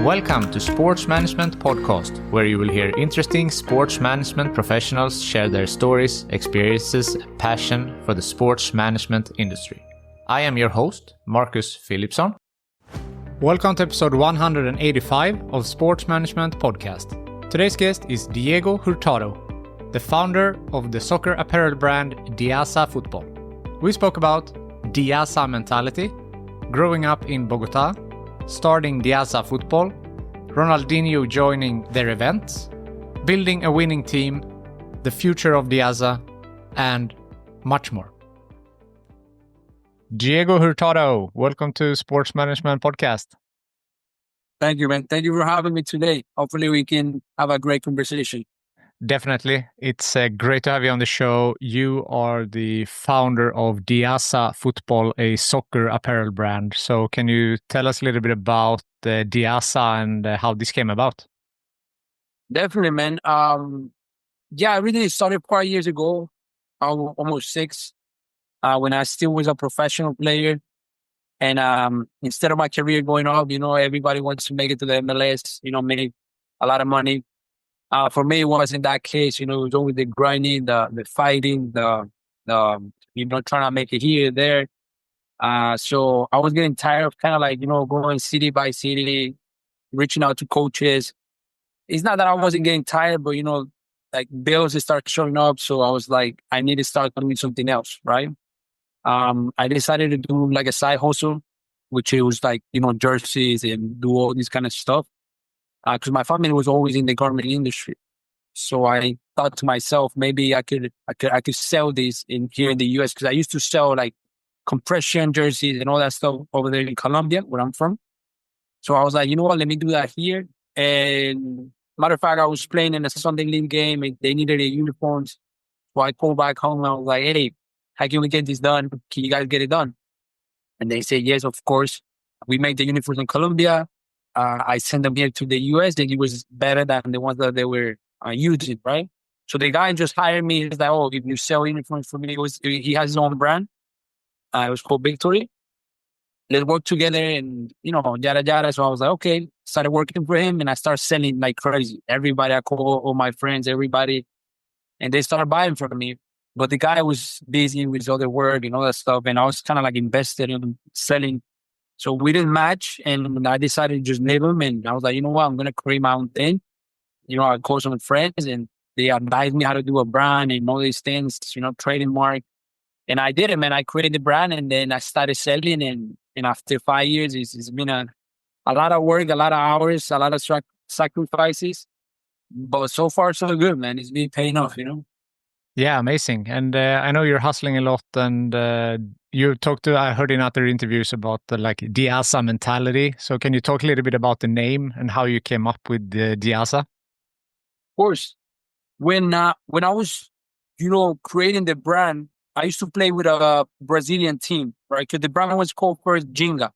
Welcome to Sports Management Podcast, where you will hear interesting sports management professionals share their stories, experiences, and passion for the sports management industry. I am your host, Marcus Philipsson. Welcome to episode 185 of Sports Management Podcast. Today's guest is Diego Hurtado, the founder of the soccer apparel brand Diaza Football. We spoke about Diaza Mentality, growing up in Bogota, starting Diaza Football, Ronaldinho joining their events, building a winning team, the future of Diaza, and much more. Diego Hurtado, welcome to Sports Management Podcast. Thank you, man. Thank you for having me today. Hopefully we can have a great conversation. Definitely. It's great to have you on the show. You are the founder of Diaza Football, a soccer apparel brand. So can you tell us a little bit about Diaza and how this came about? Definitely, man. I really started 4 years ago, almost 6, when I still was a professional player. And instead of my career going up, everybody wants to make it to the MLS, make a lot of money. For me, it wasn't that case. It was always the grinding, the fighting, the trying to make it here, there. So I was getting tired of kind of like, going city by city, reaching out to coaches. It's not that I wasn't getting tired, but, like bills start showing up. So I was like, I need to start doing something else, right? I decided to do like a side hustle, which it was like, jerseys and do all this kind of stuff. Because my family was always in the garment industry. So I thought to myself, maybe I could sell this here in the US, because I used to sell like compression jerseys and all that stuff over there in Colombia, where I'm from. So I was like, you know what, let me do that here. And matter of fact, I was playing in a Sunday league game and they needed the uniforms. So I called back home and I was like, hey, how can we get this done? Can you guys get it done? And they said, yes, of course. We make the uniforms in Colombia. I sent them here to the US, and it was better than the ones that they were using, right? So the guy just hired me. He's like, oh, if you sell uniforms for me, he has his own brand. It was called Victory. Let's work together and, yada, yada. So I was like, okay, started working for him and I started selling like crazy. Everybody, I call all my friends, everybody, and they started buying from me. But the guy was busy with his other work and all that stuff. And I was kind of like invested in selling. So we didn't match, and I decided to just leave him. And I was like, you know what? I'm going to create my own thing. I called some friends, and they advised me how to do a brand and all these things, trademark. And I did it, man. I created the brand, and then I started selling. And after 5 years, it's been a lot of work, a lot of hours, a lot of sacrifices. But so far, so good, man. It's been paying off, Yeah, amazing. And I know you're hustling a lot, and I heard in other interviews about the Diaza Mentality. So can you talk a little bit about the name and how you came up with the Diaza? Of course. When I was, creating the brand, I used to play with a Brazilian team, right? Because the brand was called first Ginga.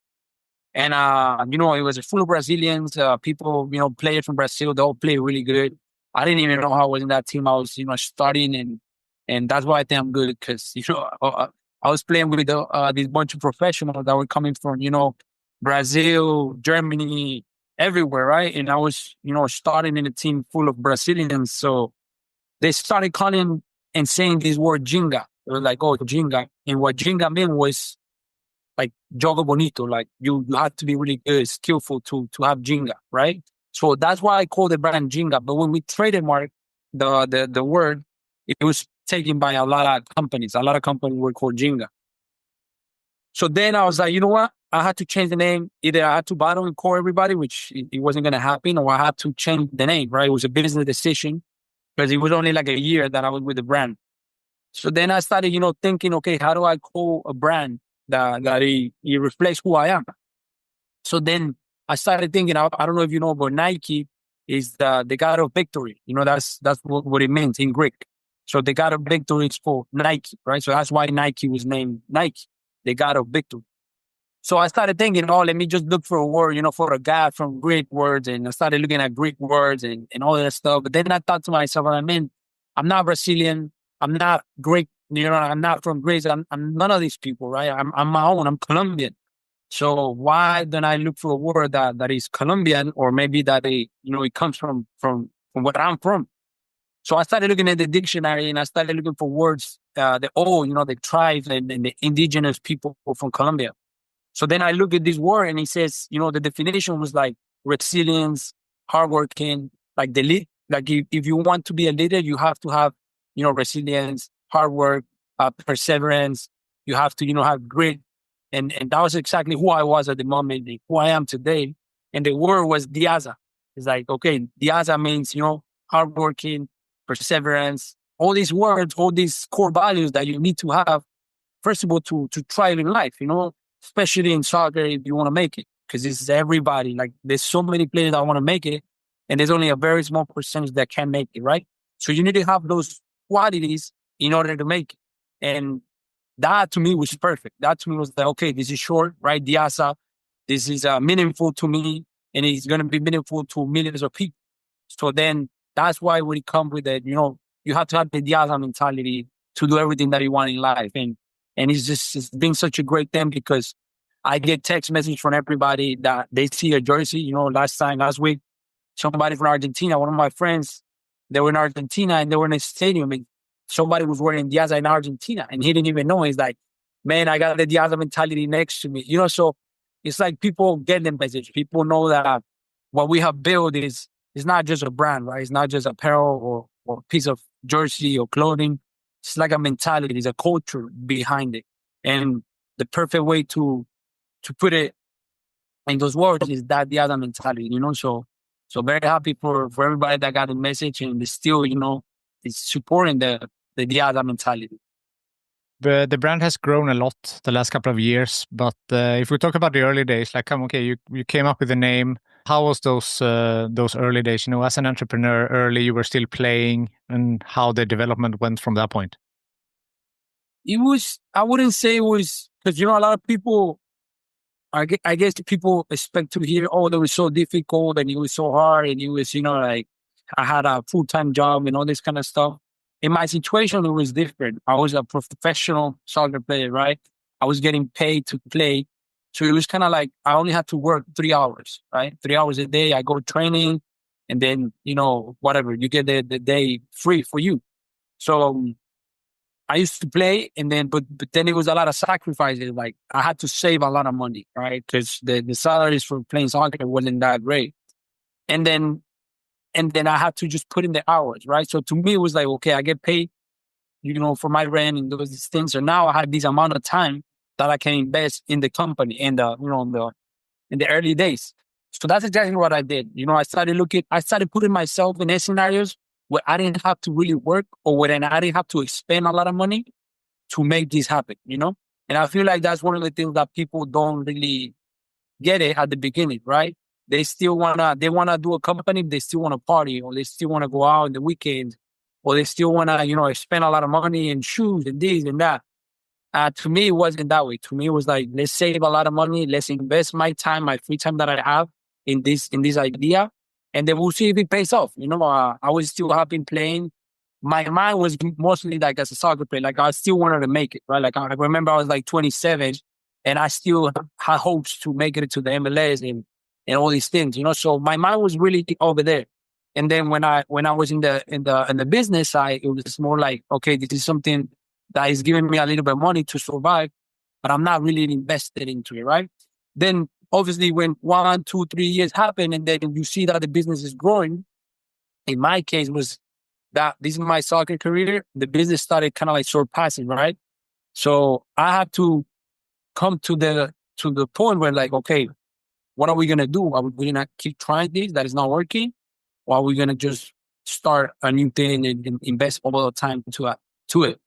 And, it was full of Brazilians, people, players from Brazil. They all play really good. I didn't even know how I was in that team. I was, starting and that's why I think I'm good, because, I was playing with this bunch of professionals that were coming from, Brazil, Germany, everywhere, right? And I was, starting in a team full of Brazilians. So they started calling and saying this word Ginga. They were like, oh, Ginga. And what Ginga meant was like jogo bonito. Like you had to be really good, skillful to have Ginga, right? So that's why I call the brand Ginga. But when we trademark the word, it was taken by a lot of companies. A lot of companies were called Ginga. So then I was like, you know what? I had to change the name. Either I had to battle and call everybody, which it wasn't going to happen, or I had to change the name, right? It was a business decision because it was only like a year that I was with the brand. So then I started, thinking, okay, how do I call a brand that it reflects who I am? So then I started thinking, I don't know if you know, but Nike is the god of victory. That's what it means in Greek. So the god of victory is called Nike, right? So that's why Nike was named Nike, the god of victory. So I started thinking, let me just look for a word, for a god from Greek words. And I started looking at Greek words and all that stuff. But then I thought to myself, I'm not Brazilian. I'm not Greek. I'm not from Greece. I'm none of these people, right? I'm my own. I'm Colombian. So why don't I look for a word that is Colombian, or maybe that it comes from where I'm from? So I started looking at the dictionary and I started looking for words, the tribes and the indigenous people from Colombia. So then I look at this word and it says, the definition was like resilience, hardworking, like the lead. Like if you want to be a leader, you have to have, resilience, hard work, perseverance. You have to, have grit. And that was exactly who I was at the moment, who I am today. And the word was Diaza. It's like, okay, Diaza means, hardworking, perseverance, all these words, all these core values that you need to have, first of all, to thrive in life, especially in soccer if you want to make it. Because this is everybody. Like there's so many players that want to make it, and there's only a very small percentage that can make it, right? So you need to have those qualities in order to make it. And that to me was perfect. That to me was like, okay, this is short, right? Diaza, this is meaningful to me, and it's going to be meaningful to millions of people. So then that's why when it comes with it, you have to have the Diaza mentality to do everything that you want in life. And it's been such a great thing because I get text message from everybody that they see a jersey. Last week, somebody from Argentina, one of my friends, they were in Argentina and they were in a stadium and somebody was wearing Diaza in Argentina and he didn't even know. He's like, man, I got the Diaza mentality next to me. So it's like people get the message. People know that what we have built is not just a brand, right? It's not just apparel or a piece of jersey or clothing. It's like a mentality. It's a culture behind it. And the perfect way to put it in those words is that Diaza mentality, So very happy for everybody that got the message and is still, is supporting the Diaza mentality. The brand has grown a lot the last couple of years, but if we talk about the early days, like, you came up with the name. How was those early days? As an entrepreneur, early you were still playing, and how the development went from that point. It was, I wouldn't say it was, because, a lot of people, I guess the people expect to hear, oh, that was so difficult and it was so hard and it was, like I had a full-time job and all this kind of stuff. In my situation, it was different. I was a professional soccer player, right? I was getting paid to play. So it was kind of like I only had to work 3 hours, right? 3 hours a day. I go training and then, whatever, you get the day free for you. So I used to play and then, but then it was a lot of sacrifices. Like I had to save a lot of money, right? Because the salaries for playing soccer wasn't that great. And then I had to just put in the hours, right? So to me, it was like, okay, I get paid, for my rent and those things. So now I have this amount of time that I can invest in the company and in the early days. So that's exactly what I did. I started putting myself in scenarios where I didn't have to really work or where I didn't have to spend a lot of money to make this happen, And I feel like that's one of the things that people don't really get it at the beginning, right? They still they wanna do a company, they still wanna party, or they still wanna go out on the weekends, or they still wanna, spend a lot of money in shoes and this and that. To me, it wasn't that way. To me, it was like, let's save a lot of money, let's invest my time, my free time that I have in this idea, and then we'll see if it pays off. I was still happy playing. My mind was mostly like as a soccer player, like I still wanted to make it, right? Like I remember I was like 27 and I still had hopes to make it to the MLS and all these things, So my mind was really over there. And then when I was in the business side, it was more like, okay, this is something that is giving me a little bit of money to survive, but I'm not really invested into it, right? Then obviously when 1, 2, 3 years happen and then you see that the business is growing, in my case was that this is my soccer career, the business started kind of like surpassing, right? So I have to come to the point where like, okay, what are we going to do? Are we going to keep trying this that is not working? Or are we going to just start a new thing and invest all the time to it?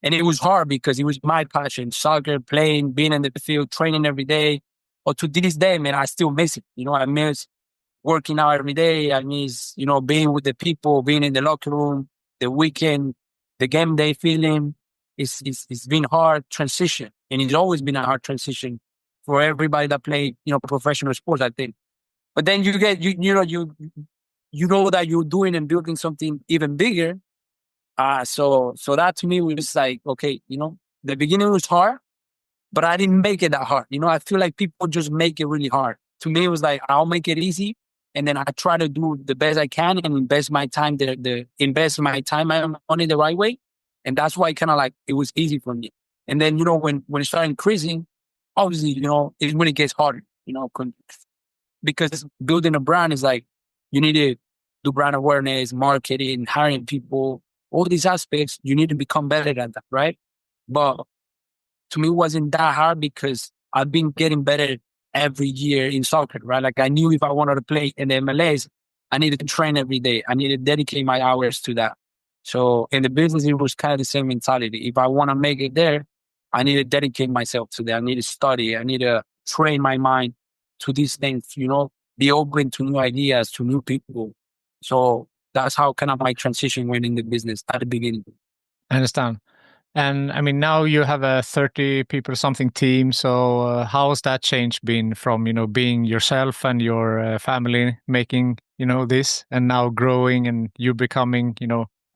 And it was hard because it was my passion, soccer, playing, being in the field, training every day. But to this day, man, I still miss it. I miss working out every day. I miss, being with the people, being in the locker room, the weekend, the game day feeling. It's been hard transition. And it's always been a hard transition for everybody that play, professional sports, I think. But then you get, you know that you're doing and building something even bigger. So that to me was like, okay, the beginning was hard. but I didn't make it that hard. I feel like people just make it really hard. To me, it was like, I'll make it easy. And then I try to do the best I can and invest my time, invest my time and money the right way. And that's why kind of like, it was easy for me. And then, when it started increasing, obviously, it's when it gets harder, because building a brand is like, you need to do brand awareness, marketing, hiring people, all these aspects, you need to become better at that, right? But to me, it wasn't that hard because I've been getting better every year in soccer, right? Like I knew if I wanted to play in the MLS, I needed to train every day. I needed to dedicate my hours to that. So in the business, it was kind of the same mentality. If I want to make it there, I need to dedicate myself to that. I need to study. I need to train my mind to these things, be open to new ideas, to new people. So that's how kind of my transition went in the business at the beginning. I understand. And I mean, now you have a 30 people something team. So how has that change been from, being yourself and your family making, this and now growing and you becoming,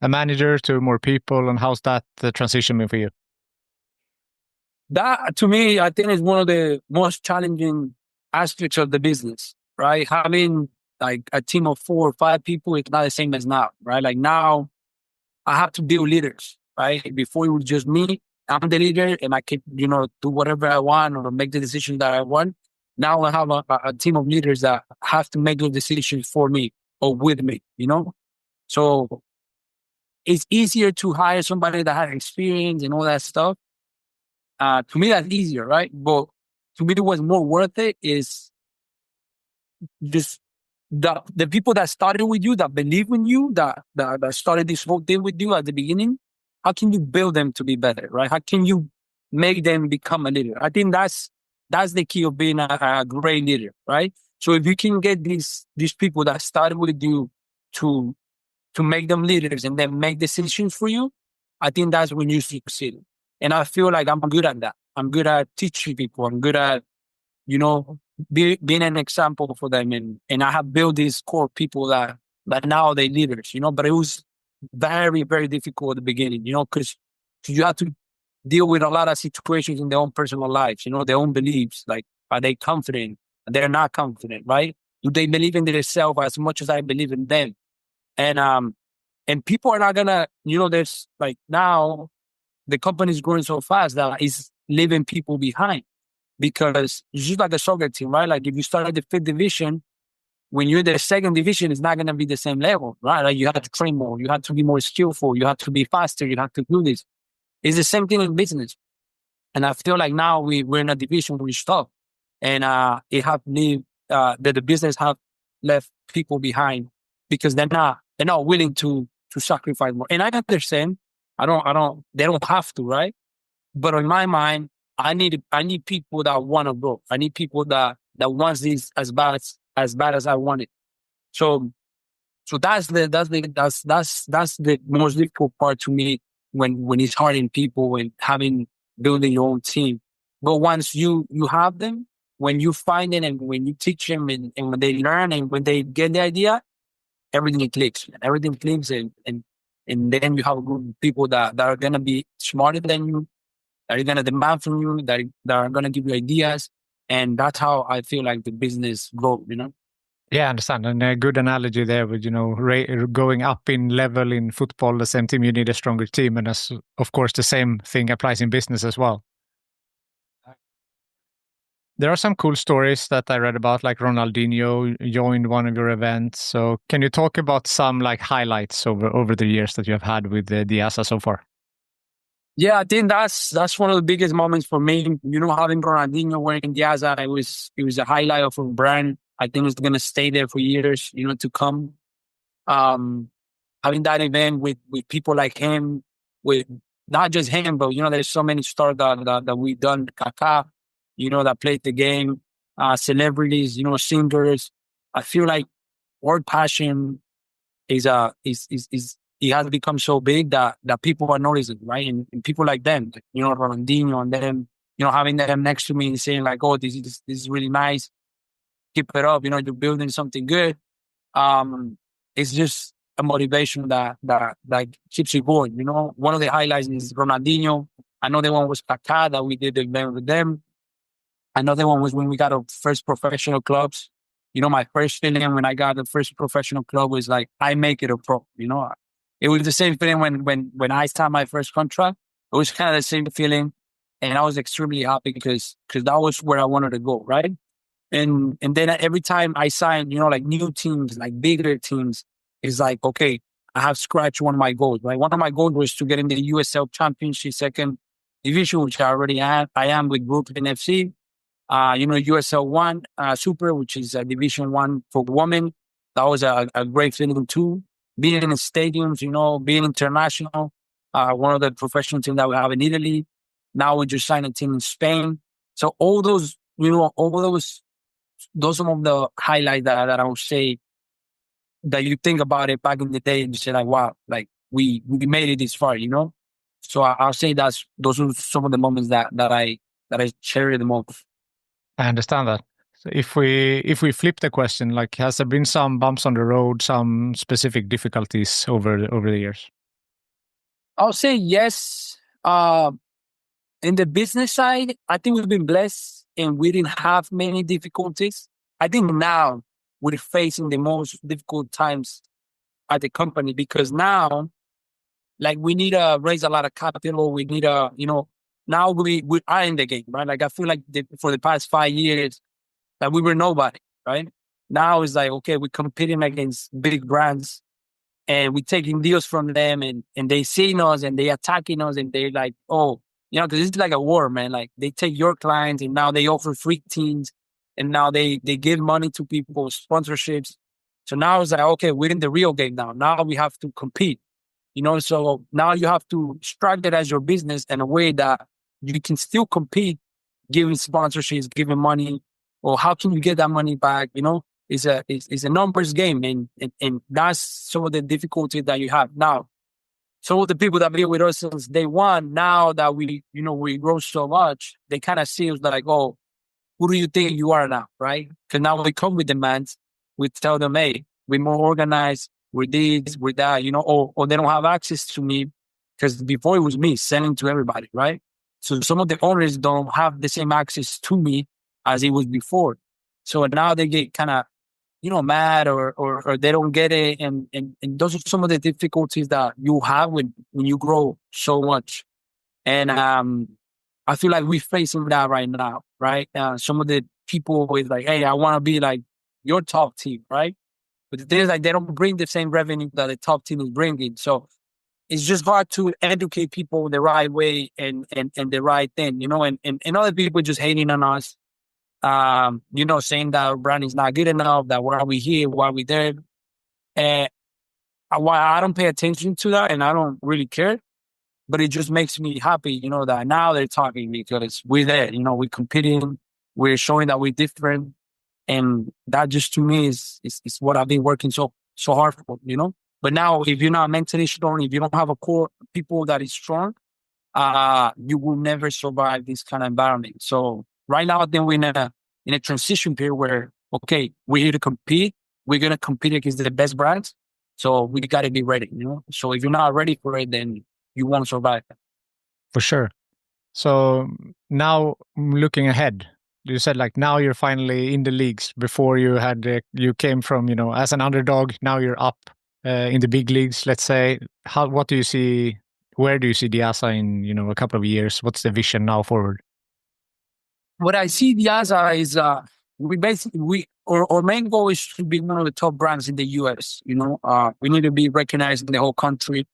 a manager to more people? And how's that the transition been for you? That to me, I think is one of the most challenging aspects of the business, right? Having like a team of 4 or 5 people, it's not the same as now, right? Like now I have to build leaders, right? Before it was just me, I'm the leader and I can, do whatever I want or make the decisions that I want. Now I have a team of leaders that have to make those decisions for me or with me, So it's easier to hire somebody that has experience and all that stuff. To me, that's easier, right? But to me, what's more worth it is just the people that started with you, that believe in you, that started this whole thing with you at the beginning. How can you build them to be better, right? How can you make them become a leader? I think that's the key of being a great leader, right? So if you can get these people that started with you to make them leaders and then make decisions for you, I think that's when you succeed. And I feel like I'm good at that. I'm good at teaching people. I'm good at, being an example for them. And I have built these core people that now they're leaders, but it was very, very difficult at the beginning, because you have to deal with a lot of situations in their own personal lives, their own beliefs. Like, are they confident? They're not confident, right? Do they believe in themselves as much as I believe in them? And people are not gonna, there's like now the company is growing so fast that it's leaving people behind because it's just like a soccer team, right? Like if you start at the 5th division, when you're in the 2nd division, it's not going to be the same level, right? Like you have to train more. You have to be more skillful. You have to be faster. You have to do this. It's the same thing in business. And I feel like now we're in a division where we stop and it have leave, the business have left people behind because they're not willing to sacrifice more. And I understand. They don't have to, right? But in my mind, I need people that want to grow. I need people that wants this as bad as I want it. So that's the most difficult part to me when it's hiring people and building your own team. But once you have them, when you find them and when you teach them and when they learn and when they get the idea, everything clicks. Everything clicks and then you have good people that are gonna be smarter than you, that are gonna demand from you, that are gonna give you ideas. And that's how I feel like the business grows, Yeah, I understand. And a good analogy there with, going up in level in football, the same team, you need a stronger team. And as, of course, the same thing applies in business as well. There are some cool stories that I read about, like Ronaldinho joined one of your events. So can you talk about some like highlights over the years that you have had with the Diaza so far? Yeah, I think that's one of the biggest moments for me. Having Ronaldinho wearing Diaza, it was a highlight of a brand. I think it's gonna stay there for years, to come. Having that event with people like him, with not just him, but there's so many stars that we've done. Kaká, that played the game, celebrities, singers. I feel like word passion is it has become so big that people are noticing, right? And people like them, Ronaldinho and them, having them next to me and saying like, "Oh, this is really nice. Keep it up. You're building something good." It's just a motivation that keeps you going. One of the highlights is Ronaldinho. Another one was Hurtado. We did the event with them. Another one was when we got our first professional clubs. My first feeling when I got the first professional club was like, I make it a pro. It was the same feeling when I signed my first contract. It was kind of the same feeling, and I was extremely happy because that was where I wanted to go, right? And then every time I signed, like new teams, like bigger teams, it's like, okay, I have scratched one of my goals. Right, one of my goals was to get in the USL Championship second division, which I already have. I am with Brooklyn FC. USL One Super, which is Division One for women. That was a great feeling too. Being in the stadiums, being international. One of the professional teams that we have in Italy. Now we just signed a team in Spain. So all those, those some of the highlights that I would say that you think about it back in the day and you say like, wow, like we made it this far, So I'll say those are some of the moments that I cherish the most. I understand that. So if we flip the question, like, has there been some bumps on the road, some specific difficulties over the years? I'll say yes. In the business side, I think we've been blessed and we didn't have many difficulties. I think now we're facing the most difficult times at the company because now, like, we need to raise a lot of capital. We need to, now we are in the game, right? Like, I feel like for the past 5 years, that we were nobody, right? Now it's like, okay, we're competing against big brands and we're taking deals from them and they seeing us and they attacking us and they're like, oh, because it's like a war, man. Like they take your clients and now they offer free teams and now they give money to people, sponsorships. So now it's like, okay, we're in the real game now. Now we have to compete, so now you have to structure it as your business in a way that you can still compete, giving sponsorships, giving money, or how can you get that money back? It's a numbers game, and that's some of the difficulty that you have now. Some of the people that been with us since day one, now that we grow so much, they kind of see us like, oh, who do you think you are now, right? Because now we come with demands. We tell them, hey, we're more organized, we're this, we're that, or they don't have access to me because before it was me selling to everybody, right? So some of the owners don't have the same access to me as it was before. So now they get kind of, mad or they don't get it. And those are some of the difficulties that you have when you grow so much. And I feel like we're facing that right now, right? Some of the people with like, hey, I want to be like your top team, right? But the thing is like they don't bring the same revenue that the top team is bringing. So it's just hard to educate people the right way and the right thing, and other people just hating on us, saying that our brand is not good enough, that why are we here, why are we there? And I don't pay attention to that and I don't really care, but it just makes me happy, that now they're talking because we're there, we're competing, we're showing that we're different. And that just to me is what I've been working so hard for, But now if you're not mentally strong, if you don't have a core people that is strong, you will never survive this kind of environment. So right now, I think we're in a transition period where, okay, we're here to compete. We're going to compete against the best brands. So we got to be ready, So if you're not ready for it, then you won't survive. For sure. So now looking ahead, you said like now you're finally in the leagues. Before you had you came from as an underdog. Now you're up in the big leagues. Let's say, what do you see? Where do you see Diaza in a couple of years? What's the vision now forward? What I see Diaza is our main goal is to be one of the top brands in the US. We need to be recognized in the whole country.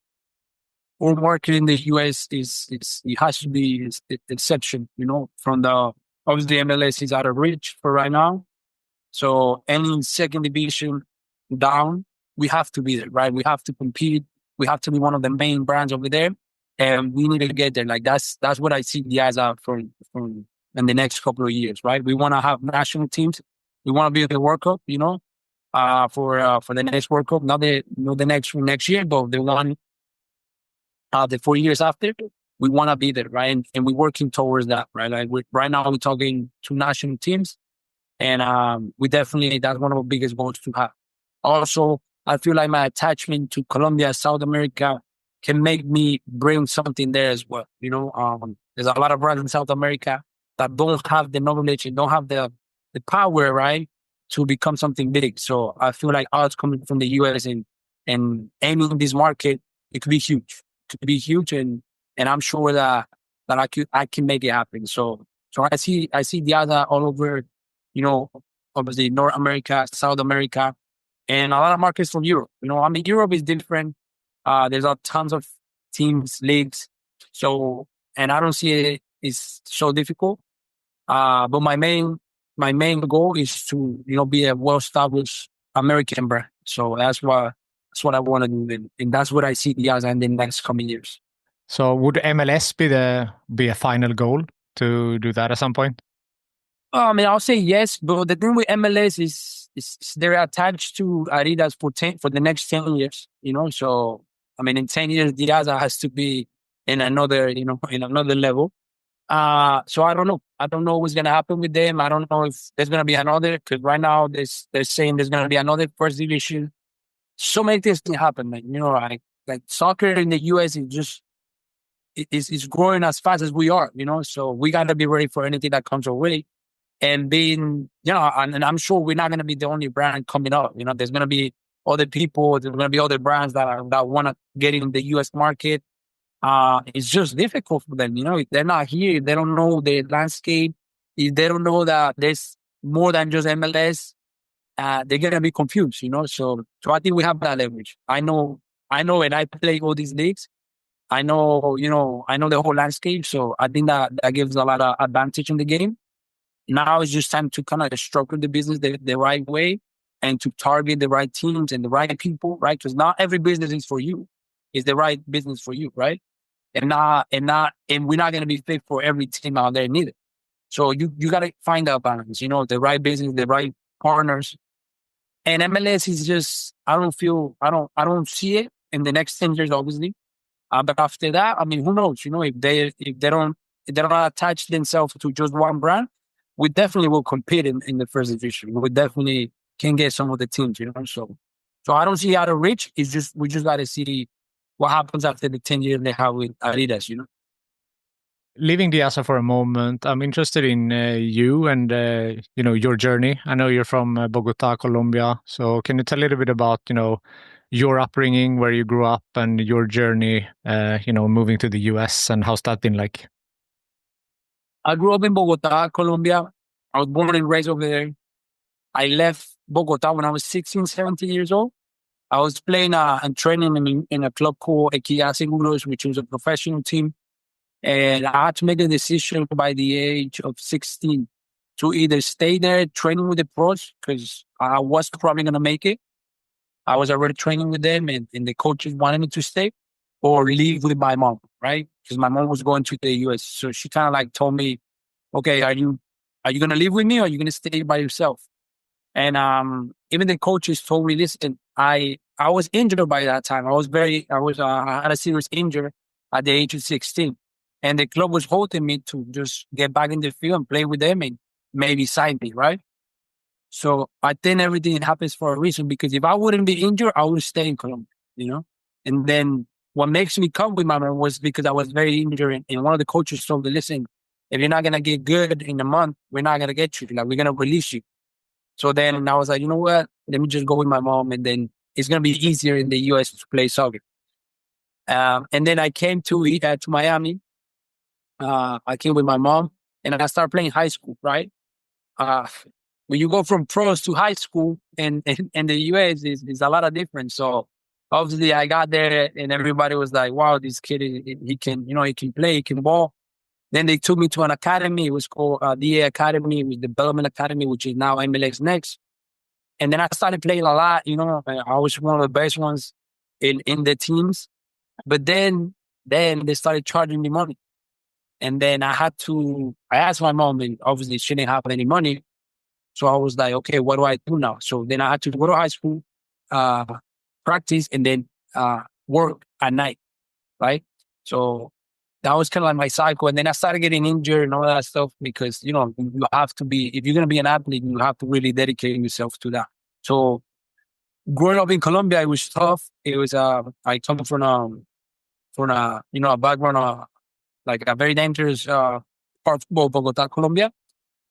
Our market in the US it has to be exception. From the obviously MLS is out of reach for right now. So any second division down, we have to be there, right? We have to compete. We have to be one of the main brands over there, and we need to get there. Like that's what I see Diaza from in the next couple of years, right? We want to have national teams. We want to be at the World Cup, for the next World Cup, not the next year, but the one the 4 years after. We want to be there, right? And we're working towards that, right? Like right now, we're talking to national teams, and we definitely that's one of the biggest goals to have. Also, I feel like my attachment to Colombia, South America, can make me bring something there as well. There's a lot of brands in South America that don't have the knowledge and don't have the power, right, to become something big. So I feel like us coming from the US and aiming this market, it could be huge. It could be huge, and I'm sure that I can make it happen. So I see Diaza all over, you know, obviously North America, South America, and a lot of markets from Europe. I mean, Europe is different. There's a tons of teams, leagues. So, and I don't see it is so difficult. But my main goal is to, be a well-established American brand. So that's what I want to do. And that's what I see Diaza in the next coming years. So would MLS be a final goal to do that at some point? I mean, I'll say yes, but the thing with MLS is they're attached to Adidas for the next 10 years, So, I mean, in 10 years, Diaza has to be in another, in another level. So I don't know. I don't know what's going to happen with them. I don't know if there's going to be another, because right now they're saying there's going to be another first division. So many things can happen, man. Like soccer in the US is just, is growing as fast as we are, So we got to be ready for anything that comes our way. And being, and I'm sure we're not going to be the only brand coming up. There's going to be other people, there's going to be other brands that want to get in the US market. It's just difficult for them. If they're not here, if they don't know the landscape, if they don't know that there's more than just MLS, they're going to be confused, So I think we have that leverage. I know when I play all these leagues, I know the whole landscape. So I think that gives a lot of advantage in the game. Now it's just time to kind of structure the business the right way and to target the right teams and the right people, right? Because not every business is for you. It's the right business for you, right? And we're not going to be fit for every team out there neither. So you got to find that balance, the right business, the right partners. And MLS is just, I don't see it in the next 10 years, obviously. But after that, I mean, who knows, if they don't attach themselves to just one brand, we definitely will compete in the first division. We definitely can get some of the teams, So I don't see out of reach. It's just, we just got to see what happens after the 10 years they have with Adidas, Leaving Diaza for a moment, I'm interested in you and, your journey. I know you're from Bogota, Colombia. So can you tell a little bit about, your upbringing, where you grew up and your journey, moving to the US, and how's that been like? I grew up in Bogota, Colombia. I was born and raised over there. I left Bogota when I was 16, 17 years old. I was playing and training in a club called Equidad Seguros, which was a professional team. And I had to make a decision by the age of 16 to either stay there training with the pros, because I was probably going to make it. I was already training with them and the coaches wanted me to stay, or leave with my mom, right? Because my mom was going to the US. So she kind of like told me, okay, are you going to live with me, or are you going to stay by yourself? And even the coaches told me, listen, I was injured by that time. I had a serious injury at the age of 16. And the club was holding me to just get back in the field and play with them and maybe sign me, right? So I think everything happens for a reason, because if I wouldn't be injured, I would stay in Colombia, And then what makes me come with my mom was because I was very injured. And one of the coaches told me, listen, if you're not going to get good in a month, we're not going to get you. Like, we're going to release you. So then I was like, you know what? Let me just go with my mom, and then it's going to be easier in the US to play soccer. And then I came to Miami. I came with my mom, and I started playing high school, right? When you go from pros to high school in the US, is a lot of difference. So obviously I got there and everybody was like, wow, this kid, he can play, he can ball. Then they took me to an academy. It was called DA Academy. It was Development Academy, which is now MLS Next. And then I started playing a lot, I was one of the best ones in the teams. But then they started charging me money. And then I asked my mom, and obviously she didn't have any money. So I was like, okay, what do I do now? So then I had to go to high school, practice, and then work at night, right? So that was kind of like my cycle. And then I started getting injured and all that stuff because, you have to be, if you're going to be an athlete, you have to really dedicate yourself to that. So growing up in Colombia, it was tough. It was, I come from a background like a very dangerous part of Bogota, Colombia.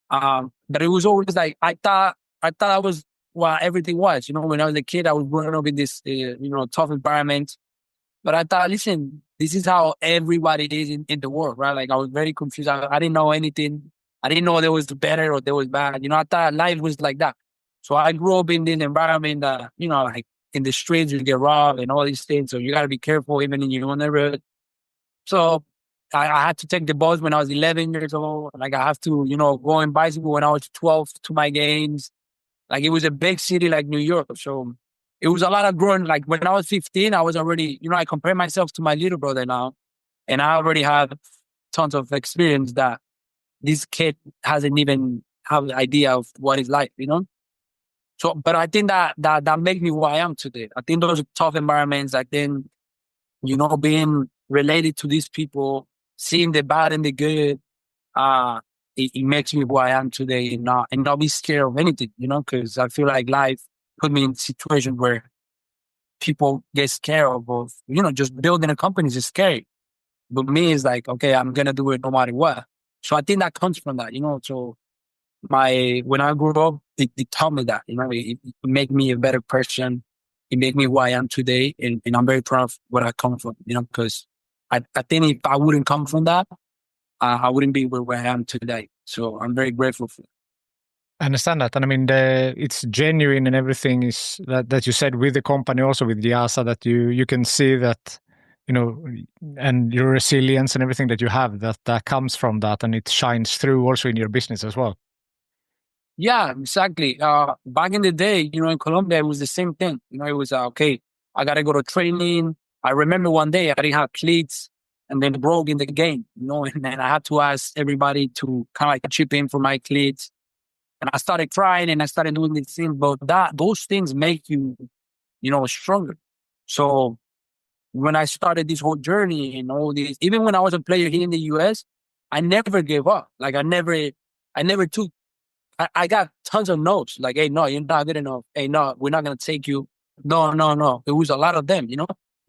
But it was always like I thought I was what everything was. You know, when I was a kid, I was growing up in this tough environment. But I thought, listen, this is how everybody is in the world, right? Like I was very confused. I didn't know anything. I didn't know there was better or there was bad. You know, I thought life was like that. So I grew up in this environment that, like in the streets, you get robbed and all these things. So you got to be careful even in your own neighborhood. So I had to take the bus when I was 11 years old. Like I have to, go on bicycle when I was 12 to my games. Like it was a big city like New York. So it was a lot of growing. Like when I was 15, I was already, I compare myself to my little brother now. And I already had tons of experience that this kid hasn't even have an idea of what it's like. So, but I think that made me who I am today. I think those tough environments, I think, being related to these people, seeing the bad and the good, it makes me who I am today and not be scared of anything, because I feel like life put me in situations where people get scared of, just building a company is scary. But me is like, okay, I'm going to do it no matter what. So I think that comes from that. So when I grew up, it taught me that, it made me a better person. It made me who I am today. And I'm very proud of where I come from, because I think if I wouldn't come from that, I wouldn't be where I am today. So I'm very grateful for it. I understand that. And I mean, it's genuine and everything is that you said with the company, also with Diaza, that you can see that, and your resilience and everything that you have, that comes from that and it shines through also in your business as well. Yeah, exactly. Back in the day, in Colombia, it was the same thing. It was, okay, I got to go to training. I remember one day I didn't have cleats and then broke in the game, and then I had to ask everybody to kind of like chip in for my cleats. And I started crying and I started doing these things, but those things make you, stronger. So when I started this whole journey and all this, even when I was a player here in the US, I never gave up. Like I never took, I got tons of notes like, hey, no, you're not good enough. Hey, no, we're not going to take you. No, no, no. It was a lot of them,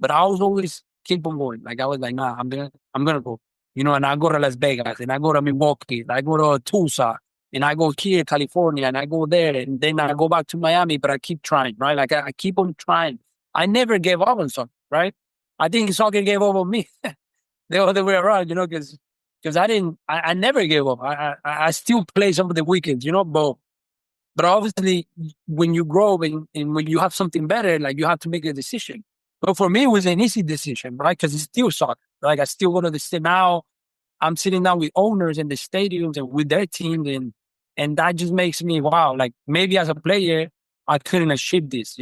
but I was always keep on going. Like I was like, nah, I'm going to go, and I go to Las Vegas and I go to Milwaukee, and I go to Tulsa. And I go here, California, and I go there, and then I go back to Miami, but I keep trying, right? Like I keep on trying. I never gave up on soccer, right? I think soccer gave up on me the other way around, because I never gave up. I still play some of the weekends, but obviously when you grow and when you have something better, like you have to make a decision. But for me, it was an easy decision, right? Because it's still soccer. Like I still go to the state now. I'm sitting down with owners in the stadiums and with their teams, and that just makes me wow. Like maybe as a player, I couldn't achieve this,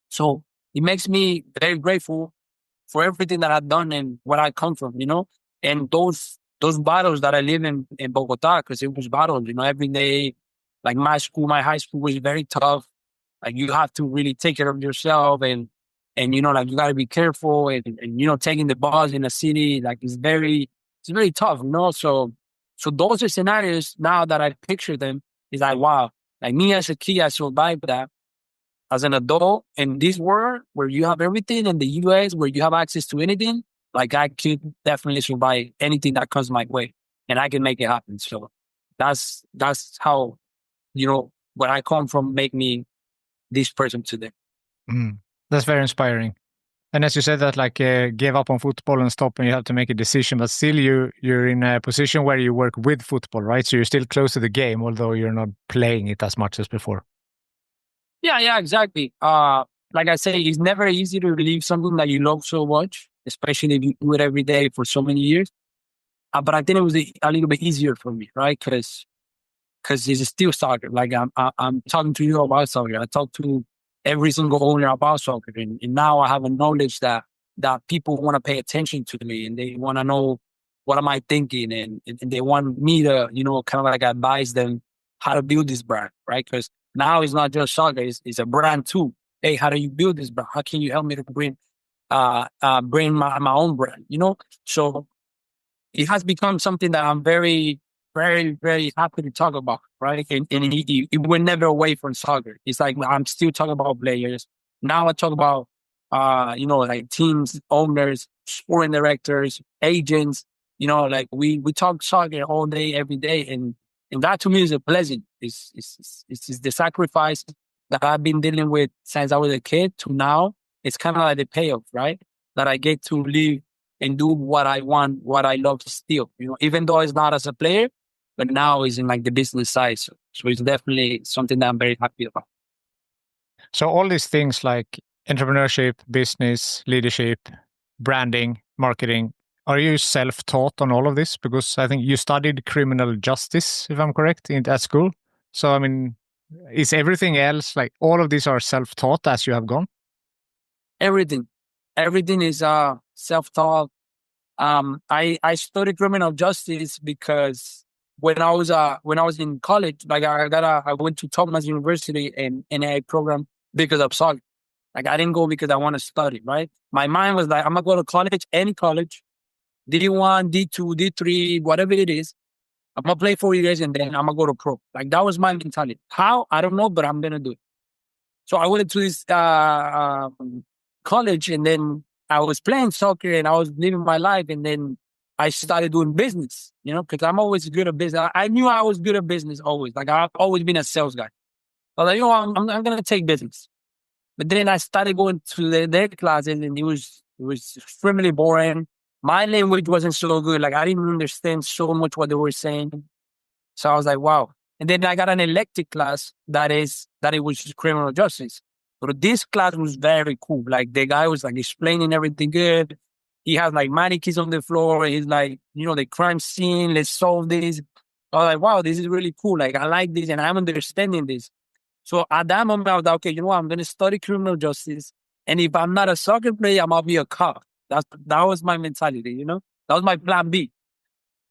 So it makes me very grateful for everything that I've done and where I come from, and those battles that I live in Bogota, because it was battles, every day. Like my high school was very tough. Like you have to really take care of yourself and like you got to be careful and taking the bus in a city, like it's very tough, So those are scenarios now that I picture them is like, wow, like me as a kid, I survived that. As an adult in this world where you have everything in the US, where you have access to anything, like I could definitely survive anything that comes my way and I can make it happen. So that's how, where I come from make me this person today. That's very inspiring. And as you said that like gave up on football and stop and you have to make a decision, but still you're in a position where you work with football, right? So you're still close to the game, although you're not playing it as much as before. Yeah, exactly. Like I say, it's never easy to leave something that you love so much, especially if you do it every day for so many years. But I think it was a little bit easier for me, right? Because it's still soccer. Like I'm talking to you about soccer. I talk to every single owner about soccer, and now I have a knowledge that people want to pay attention to me, and they want to know what am I thinking, and they want me to, kind of like advise them how to build this brand, right? Because now it's not just soccer; it's a brand too. Hey, how do you build this brand? How can you help me to bring my own brand? So it has become something that I'm very, very, very happy to talk about, right? And it went never away from soccer. It's like I'm still talking about players. Now I talk about, like teams, owners, sporting directors, agents, Like we talk soccer all day, every day. And that to me is a blessing. It's the sacrifice that I've been dealing with since I was a kid to now. It's kind of like the payoff, right? That I get to live and do what I want, what I love still, even though it's not as a player, but now it's in like the business side. So it's definitely something that I'm very happy about. So all these things like entrepreneurship, business, leadership, branding, marketing, are you self-taught on all of this? Because I think you studied criminal justice, if I'm correct, at school. So, I mean, is everything else, like all of these are self-taught as you have gone? Everything is self-taught. I studied criminal justice because when I was in college, like I went to Thomas University and a program because of soccer. Like I didn't go because I want to study, right? My mind was like, I'm gonna go to college, any college, D1, D2, D3, whatever it is. I'm gonna play 4 years and then I'm gonna go to pro. Like that was my mentality. How? I don't know, but I'm gonna do it. So I went to this college and then I was playing soccer and I was living my life. And then I started doing business, because I'm always good at business. I knew I was good at business always. Like I've always been a sales guy. I was like, I'm going to take business. But then I started going to their classes and it was extremely boring. My language wasn't so good. Like I didn't understand so much what they were saying. So I was like, wow. And then I got an elective class that it was criminal justice. But this class was very cool. Like the guy was like explaining everything good. He has like mannequins on the floor. He's like, the crime scene. Let's solve this. I was like, wow, this is really cool. Like I like this and I'm understanding this. So at that moment, I was like, okay, I'm going to study criminal justice. And if I'm not a soccer player, I'm going to be a cop. That was my mentality, That was my plan B.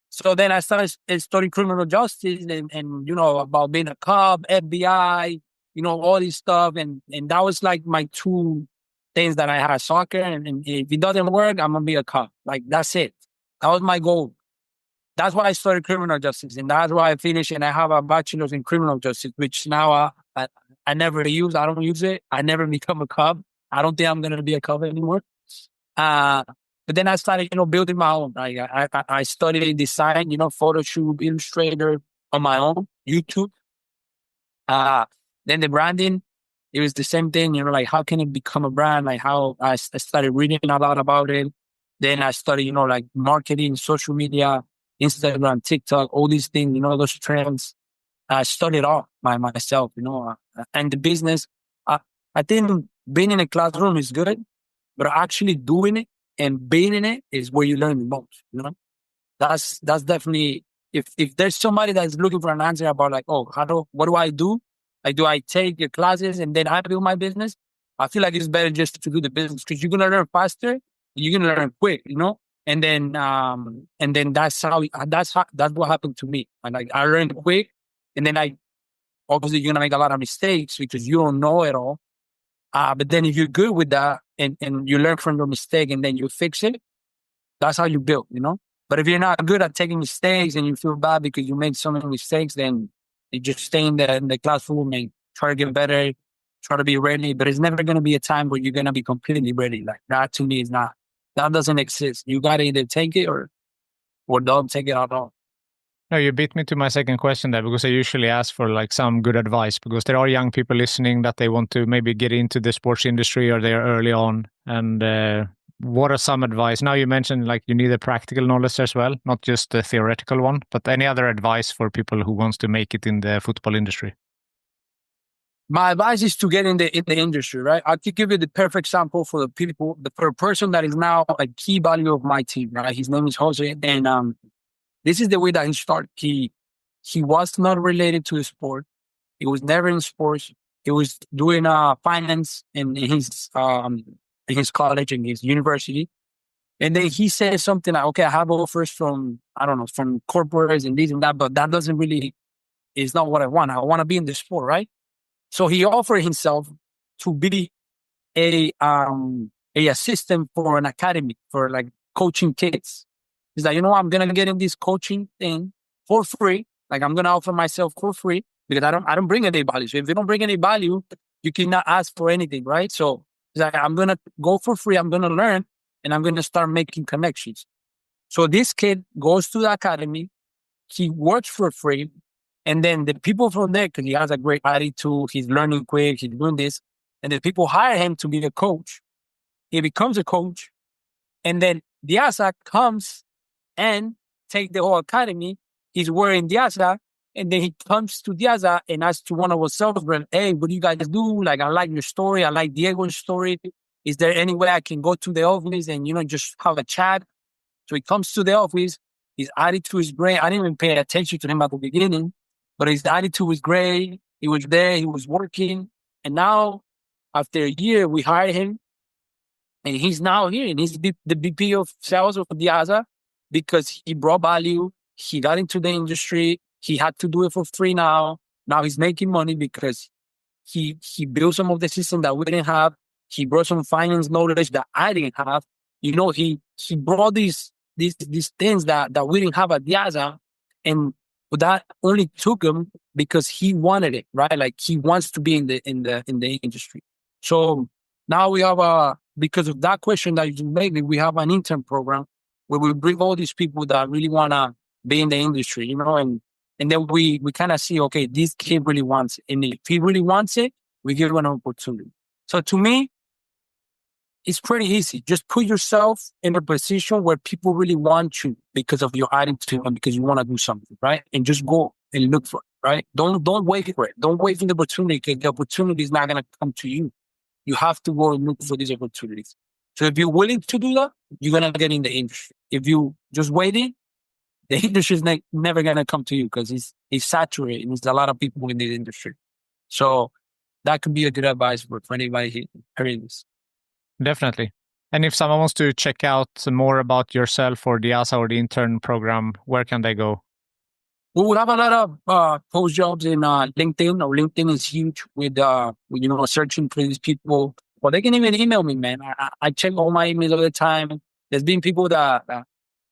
So then I started studying criminal justice and about being a cop, FBI, all this stuff. And that was like my two things that I had, soccer. And if it doesn't work, I'm going to be a cop. Like, that's it. That was my goal. That's why I started criminal justice. And that's why I finished. And I have a bachelor's in criminal justice, which now I never use. I don't use it. I never become a cop. I don't think I'm going to be a cop anymore. But then I started, building my own. I studied design, photo shoot, Illustrator on my own, YouTube. Then the branding, it was the same thing, like how can it become a brand? Like how I started reading a lot about it. Then I studied, like marketing, social media, Instagram, TikTok, all these things, those trends. I studied all by myself, and the business. I think being in a classroom is good, but actually doing it and being in it is where you learn the most, That's definitely, if there's somebody that's looking for an answer about like, oh, what do I do? Like, do I take your classes and then I build my business? I feel like it's better just to do the business because you're going to learn faster. You're going to learn quick, and then that's what happened to me. And like, I learned quick and then obviously you're going to make a lot of mistakes because you don't know it all. But then if you're good with that and you learn from your mistake and then you fix it, that's how you build, But if you're not good at taking mistakes and you feel bad because you made so many mistakes, then you just stay in the classroom and try to get better, try to be ready. But it's never going to be a time where you're going to be completely ready. Like that to me that doesn't exist. You got to either take it or don't take it at all. No, you beat me to my second question there because I usually ask for like some good advice because there are young people listening that they want to maybe get into the sports industry or they're early on. And what are some advice? Now you mentioned like you need a practical knowledge as well, not just the theoretical one, but any other advice for people who wants to make it in the football industry? My advice is to get in the industry, right? I could give you the perfect sample for for a person that is now a key value of my team, right? His name is Jose. And this is the way that he started. He was not related to the sport. He was never in sports. He was doing finance in his college and his university. And then he said something like, okay, I have offers from corporates and this and that, but that doesn't really, is not what I want. I want to be in the sport, right? So he offered himself to be a assistant for an academy for like coaching kids. He's like, I'm going to get in this coaching thing for free. Like I'm going to offer myself for free because I don't bring any value. So if you don't bring any value, you cannot ask for anything, right? So he's like, I'm going to go for free. I'm going to learn and I'm going to start making connections. So this kid goes to the academy, he works for free, and then the people from there, because he has a great attitude, he's learning quick, he's doing this, and the people hire him to be a coach. He becomes a coach, and then Diaza comes and take the whole academy. He's wearing Diaza, and then he comes to Diaza and asks to one of us sales reps, hey, what do you guys do? Like, I like your story. I like Diego's story. Is there any way I can go to the office and, just have a chat? So he comes to the office. His attitude is great. I didn't even pay attention to him at the beginning, but his attitude was great. He was there. He was working. And now, after a year, we hired him. And he's now here. And he's the VP of sales of Diaza because he brought value. He got into the industry. He had to do it for free now. Now he's making money because he built some of the system that we didn't have. He brought some finance knowledge that I didn't have. He brought these things that we didn't have at Diaza. And that only took him because he wanted it, right? Like he wants to be in the industry. So now we have because of that question that you made me, we have an intern program where we bring all these people that really want to be in the industry, and then we kind of see, okay, this kid really wants it. And if he really wants it, we give him an opportunity. So to me, it's pretty easy. Just put yourself in a position where people really want you because of your attitude and because you want to do something, right? And just go and look for it, right? Don't wait for it. Don't wait for the opportunity because the opportunity is not going to come to you. You have to go and look for these opportunities. So if you're willing to do that, you're going to get in the industry. If you just waiting, the industry is never going to come to you because it's saturated and there's a lot of people in the industry. So that could be a good advice for anybody hearing this. Definitely. And if someone wants to check out more about yourself or Diaza or the intern program, where can they go? We have a lot of post jobs in LinkedIn. Or LinkedIn is huge with searching for these people. Well, they can even email me, man. I check all my emails all the time. There's been people that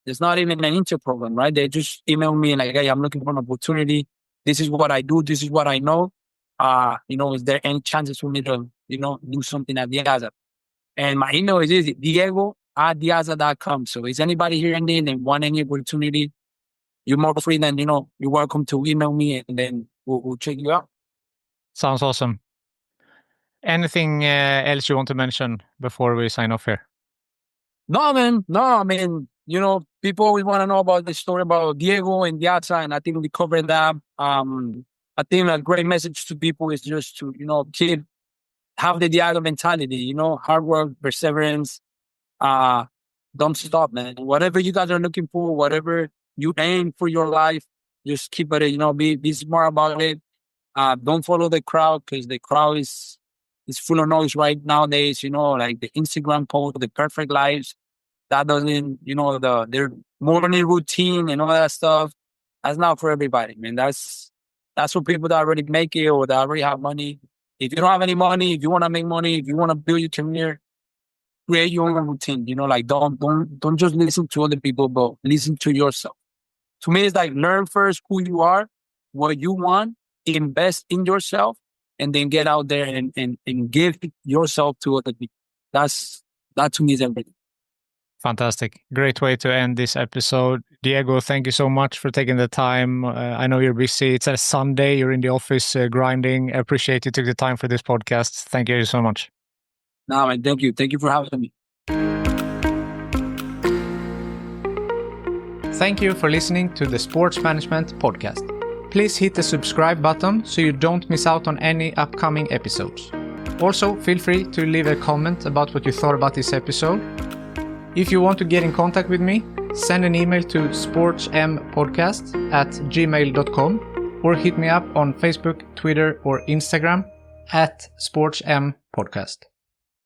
there's not even an intern program, right? They just email me and like, hey, I'm looking for an opportunity. This is what I do. This is what I know. Is there any chances for me to, do something at Diaza? And my email is easy, Diego@diaza.com. So is anybody here in there and want any opportunity, you're more free than, you're welcome to email me and then we'll check you out. Sounds awesome. Anything else you want to mention before we sign off here? No, man. No, I mean, people always want to know about the story about Diego and Diaza, and I think we covered that. I think a great message to people is just to, have the Diaza mentality, hard work, perseverance. Don't stop, man. Whatever you guys are looking for, whatever you aim for your life, just keep it, be smart about it. Don't follow the crowd because the crowd is full of noise right nowadays, like the Instagram post, the perfect lives. That doesn't, their morning routine and all that stuff. That's not for everybody, man. That's for people that already make it or that already have money. If you don't have any money, if you want to make money, if you want to build your career, create your own routine. Like don't just listen to other people, but listen to yourself. To me, it's like learn first who you are, what you want, invest in yourself, and then get out there and give yourself to other people. That to me is everything. Fantastic. Great way to end this episode. Diego, thank you so much for taking the time. I know you're busy. It's a Sunday. You're in the office grinding. I appreciate you took the time for this podcast. Thank you so much. No, man, thank you. Thank you for having me. Thank you for listening to the Sports Management Podcast. Please hit the subscribe button so you don't miss out on any upcoming episodes. Also, feel free to leave a comment about what you thought about this episode. If you want to get in contact with me, send an email to sportsmpodcast@gmail.com or hit me up on Facebook, Twitter, or Instagram @sportmpodcast.